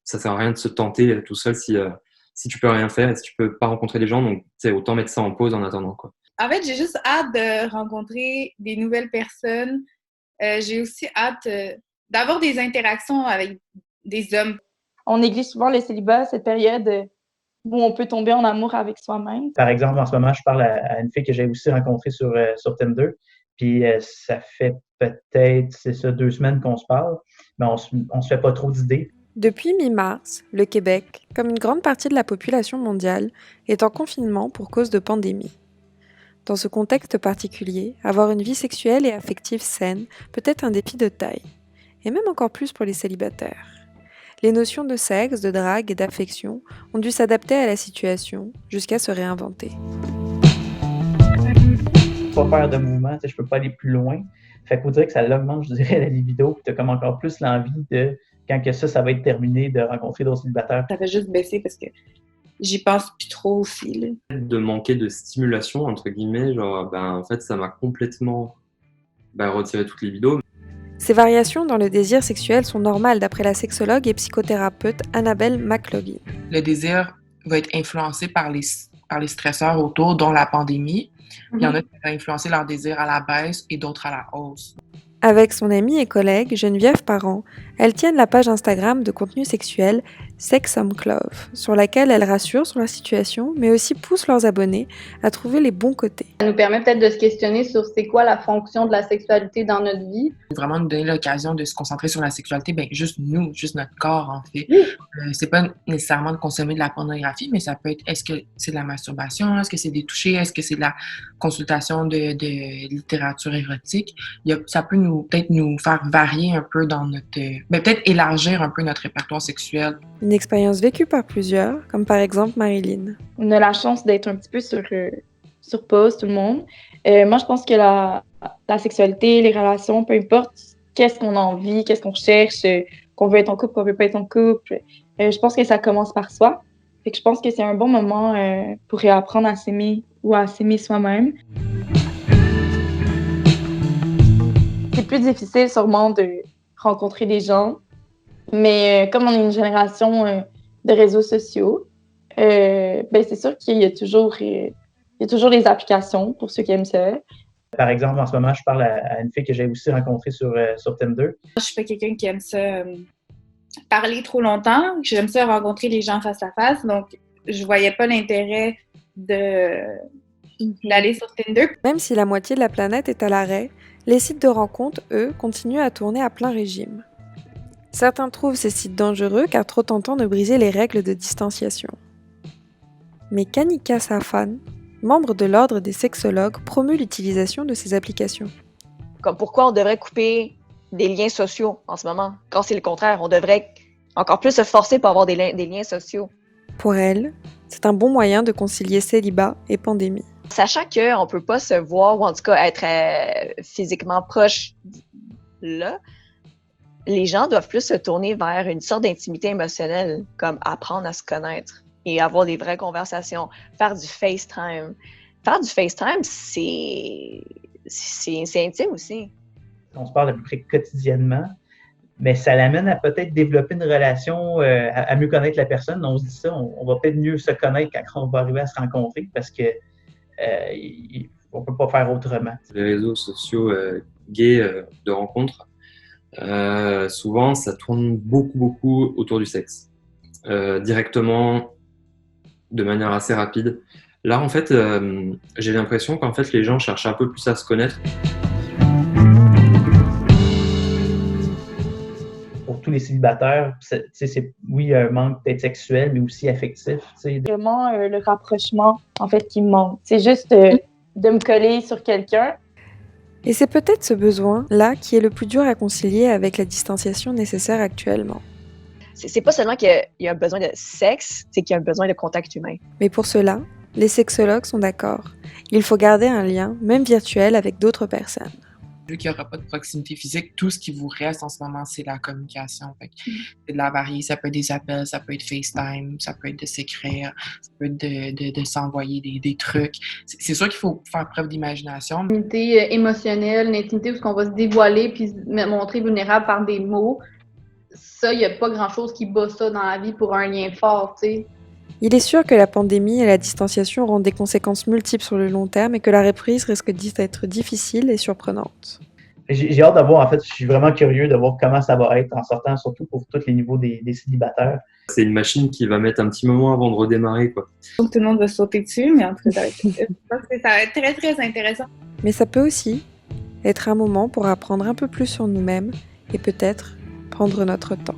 ça sert à rien de se tenter tout seul si tu peux rien faire et si tu peux pas rencontrer des gens. Donc, autant mettre ça en pause en attendant, quoi. En fait, j'ai juste hâte de rencontrer des nouvelles personnes. J'ai aussi hâte d'avoir des interactions avec des hommes. On néglige souvent le célibat, cette période où on peut tomber en amour avec soi-même. Par exemple, en ce moment, je parle à une fille que j'ai aussi rencontrée sur Tinder. Puis ça fait peut-être, c'est ça, 2 semaines qu'on se parle, mais on se fait pas trop d'idées. Depuis mi-mars, le Québec, comme une grande partie de la population mondiale, est en confinement pour cause de pandémie. Dans ce contexte particulier, avoir une vie sexuelle et affective saine peut être un défi de taille, et même encore plus pour les célibataires. Les notions de sexe, de drague et d'affection ont dû s'adapter à la situation jusqu'à se réinventer. Pas faire de mouvement, je peux pas aller plus loin. Fait qu'on dirait que ça l'augmente, je dirais, la libido, puis t'as comme encore plus l'envie de, quand que ça va être terminé, de rencontrer d'autres célibataires. Ça fait juste baisser parce que j'y pense plus trop aussi, là. De manquer de stimulation, entre guillemets, genre, en fait, ça m'a complètement retiré toute libido. Ces variations dans le désir sexuel sont normales d'après la sexologue et psychothérapeute Annabelle McLaughlin. Le désir va être influencé par les stresseurs autour, dont la pandémie. Il y en a qui vont influencer leur désir à la baisse et d'autres à la hausse. Avec son amie et collègue Geneviève Parent, elles tiennent la page Instagram de contenu sexuel Sexsomeclove, sur laquelle elles rassurent sur la situation, mais aussi poussent leurs abonnés à trouver les bons côtés. Ça nous permet peut-être de se questionner sur c'est quoi la fonction de la sexualité dans notre vie. Vraiment nous donner l'occasion de se concentrer sur la sexualité, juste nous, juste notre corps en fait. C'est pas nécessairement de consommer de la pornographie, mais ça peut être, est-ce que c'est de la masturbation, est-ce que c'est des touchés, est-ce que c'est de la consultation de littérature érotique. Ça peut peut-être nous faire varier un peu dans notre... peut-être élargir un peu notre répertoire sexuel. Une expérience vécue par plusieurs, comme par exemple Marilyn. On a la chance d'être un petit peu sur pause, tout le monde. Moi, je pense que la sexualité, les relations, peu importe qu'est-ce qu'on a envie, qu'est-ce qu'on cherche, qu'on veut être en couple, qu'on veut pas être en couple, je pense que ça commence par soi. Fait que je pense que c'est un bon moment pour réapprendre à s'aimer ou à s'aimer soi-même. C'est plus difficile sûrement de rencontrer des gens, mais comme on est une génération de réseaux sociaux, c'est sûr qu'il y a toujours des applications pour ceux qui aiment ça. Par exemple, en ce moment, je parle à une fille que j'ai aussi rencontrée sur Tinder. Je suis pas quelqu'un qui aime ça parler trop longtemps. J'aime ça rencontrer les gens face à face, donc je voyais pas l'intérêt d'aller sur Tinder. Même si la moitié de la planète est à l'arrêt, les sites de rencontres, eux, continuent à tourner à plein régime. Certains trouvent ces sites dangereux car trop tentants de briser les règles de distanciation. Mais Kanika Safan, membre de l'ordre des sexologues, promeut l'utilisation de ces applications. Comme pourquoi on devrait couper des liens sociaux en ce moment, quand c'est le contraire, on devrait encore plus se forcer pour avoir des liens sociaux. Pour elle, c'est un bon moyen de concilier célibat et pandémie. Sachant qu'on ne peut pas se voir, ou en tout cas être physiquement proche là, les gens doivent plus se tourner vers une sorte d'intimité émotionnelle, comme apprendre à se connaître et avoir des vraies conversations, faire du FaceTime. Faire du FaceTime, c'est intime aussi. On se parle à peu près quotidiennement, mais ça l'amène à peut-être développer une relation, à mieux connaître la personne. On se dit ça, on va peut-être mieux se connaître quand on va arriver à se rencontrer parce que on ne peut pas faire autrement. Les réseaux sociaux gays de rencontres, souvent, ça tourne beaucoup autour du sexe. Directement, de manière assez rapide. Là, en fait, j'ai l'impression qu'en fait, les gens cherchent un peu plus à se connaître. Pour tous les célibataires, c'est oui, un manque peut-être sexuel, mais aussi affectif. Vraiment, le rapprochement, en fait, qui me manque. C'est juste de me coller sur quelqu'un. Et c'est peut-être ce besoin-là qui est le plus dur à concilier avec la distanciation nécessaire actuellement. C'est pas seulement qu'il y a un besoin de sexe, c'est qu'il y a un besoin de contact humain. Mais pour cela, les sexologues sont d'accord. Il faut garder un lien, même virtuel, avec d'autres personnes. Vu qu'il n'y aura pas de proximité physique, tout ce qui vous reste en ce moment, c'est la communication. C'est de la varier, ça peut être des appels, ça peut être FaceTime, ça peut être de s'écrire, ça peut être de s'envoyer des trucs. C'est sûr qu'il faut faire preuve d'imagination. Une intimité émotionnelle, une intimité où on va se dévoiler puis se montrer vulnérable par des mots. ça, il n'y a pas grand-chose qui bat ça dans la vie pour un lien fort, tu sais. Il est sûr que la pandémie et la distanciation auront des conséquences multiples sur le long terme et que la reprise risque d'être difficile et surprenante. J'ai hâte de voir, en fait, je suis vraiment curieux de voir comment ça va être en sortant, surtout pour tous les niveaux des célibataires. C'est une machine qui va mettre un petit moment avant de redémarrer, quoi. Donc tout le monde va sauter dessus, mais en tout cas, je pense que ça va être très, très intéressant. Mais ça peut aussi être un moment pour apprendre un peu plus sur nous-mêmes et peut-être prendre notre temps.